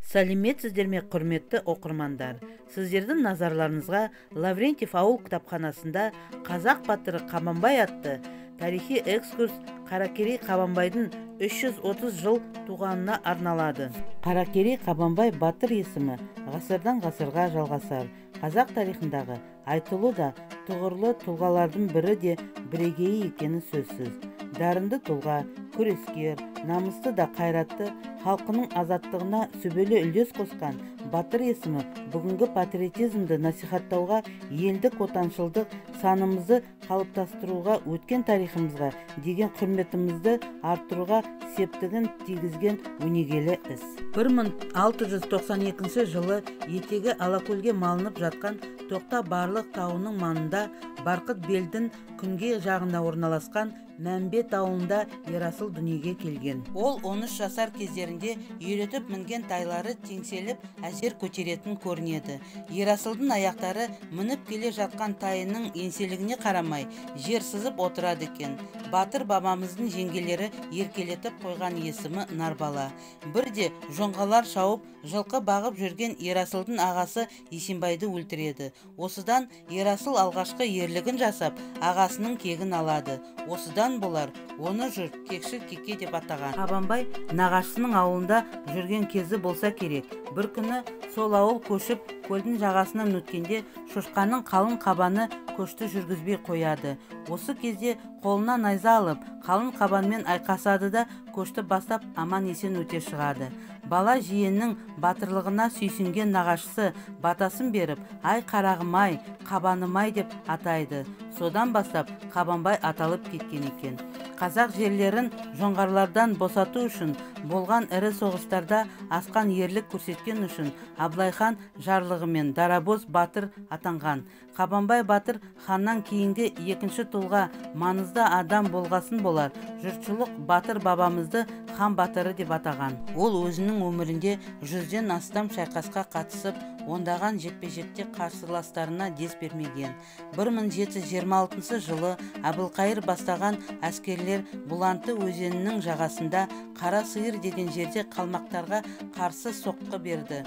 Сәлеметсіздер ме, құрметті оқырмандар. Сіздердің назарларыңызға Лаврентьев ауыл кітапханасында қазақ батыры Қабанбай атты тарихи экскурс Қаракерей Қабанбайдың 330 жыл туғанына арналады. Қаракерей Қабанбай батыр есімі ғасырдан ғасырға жалғасар. Қазақ тарихындағы айтылу да тұғырлы тұлғалардың бірі де бірегейі екені сөзсіз. Дарынды тұлға, күрескер, намысты да қайратты, халқының азаттығына сүбелі үлес қосқан батыр есімі бүгінгі патриотизмді насихаттауға, елдік отаншылдық санымызды қалыптастыруға, өткен тарихымызға деген құрметімізді арттыруға септігін тигізген өнегелі іс. 1692 жылы етегі Алакөлге малынып жатқан Тоқта Барлық тауының маңында Барқыт белдің күнге жағында орналасқан Мәмбет ауылында Ерасыл дүниеге келген. Ол 13 жасар кездерінде үйретіп мінген тайлары теңселіп әсер көтеретін көрінеді. Ерасылдың аяқтары мініп келе жатқан тайының еңселігіне қарамай жер сызып отырады екен. Батыр бабамыздың жеңгелері еркелетіп қойған есімі Нарбала. Бірде жоңғалар шауып, жылқы бағып жүрген Ерасылдың ағасы Есенбайды өлтіреді. Осыдан Ерасыл алғашқы ерлігін жасап, ағасының кегін алады. Осыдан болар, оны жұрт кекшіл кеке деп атаған. Қабанбай нағашысының ауылында жүрген кезі болса керек. Бір күні сол ауыл көшіп, көлдің жағасынан өткенде шошқаның қалың қабаны көшті жүргізбей қояды. Осы кезде қолына найза алып, қалың қабанмен айқасады да көшті бастап аман есен өте шығады. Бала жиеннің батырлығына сүйсінген нағашысы батасын беріп, ай қарағым-ай, қабаным-ай деп атайды. Содан бастап Қабанбай аталып кеткен екен. Қазақ жерлерін жоңғарлардан босату үшін болған ірі соғыстарда асқан ерлік көрсеткен үшін Абылайхан жарлығымен Дарабоз батыр атанған. Қабанбай батыр ханнан кейінгі екінші тұлға, маңызды адам болғасын болар. Жұртшылық батыр бабамызды хан батыры деп атаған. Ол өзінің өмірінде 100-ден астам шайқасқа қатысып, ондаған жекпе-жекте қарсыластарына дес бермеген. 1726 жылы Әбілқайыр бастаған әскерлер Бұланты өзенінің жағасында Қара Сиыр деген жерде қалмақтарға қарсы соққы берді.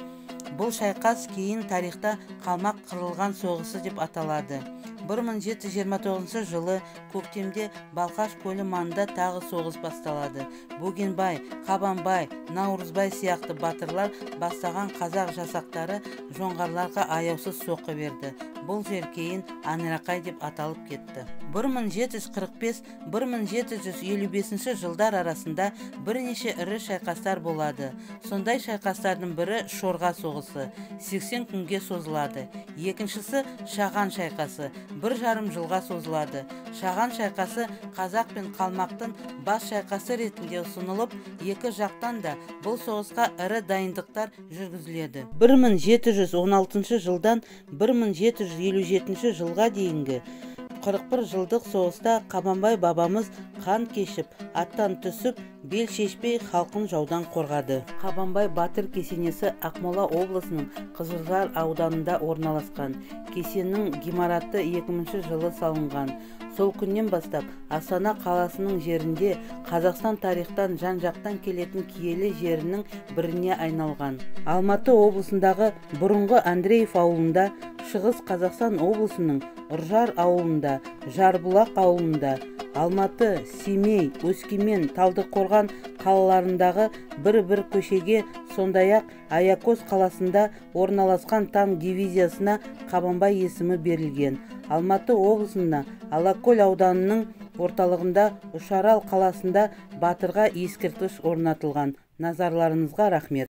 Бұл шайқас кейін тарихта қалмақ қырылған соғысы деп аталады. 1729 жылы көктемде Балқаш көлі маңында тағы соғыс басталады. Бөгенбай, Қабанбай, Наурызбай сияқты батырлар бастаған қазақ жасақтары жоңғарларға аяусыз соққы берді. Бұл жер кейін Аңырақай деп аталып кетті. 1745-1755 жылдар арасында бірнеше ірі шайқастар болады. Сондай шайқастардың бірі Шорға соғысы, 80 күнге созылады. Екіншісі Шаған шайқасы, 1,5 жылға созылады. Шаған шайқасы қазақ пен қалмақтың бас шайқасы ретінде ұсынылып, екі жақтан да бұл соғысқа ірі дайындықтар жүргізіледі. 1716 жылдан 1757 жылға дейінгі 41 жылдық соғыста Қабанбай бабамыз қан кешіп, аттан түсіп, бел шешпей халқын жаудан қорғады. Қабанбай батыр кесенесі Ақмола облысының Қызылжар ауданында орналасқан. Кесенің ғимараты 2000 жылы салынған. Сол күннен бастап Астана қаласының жерінде Қазақстан тарихтан жан-жақтан келетін киелі жерінің біріне айналған. Алматы облысындағы бұрынғы Андреев ауылында, Шығыс Қазақстан облысының Үржар ауылында, Жарбұлақ ауылында, Алматы, Семей, Өскемен, Талдықорған қалаларындағы бір көшеге, сондай-ақ Аякөз қаласында орналасқан танк дивизиясына Қабанбай есімі берілген. Алматы облысында Алакөл ауданының орталығында Үшарал қаласында батырға ескерткіш орнатылған. Назарларыңызға рахмет.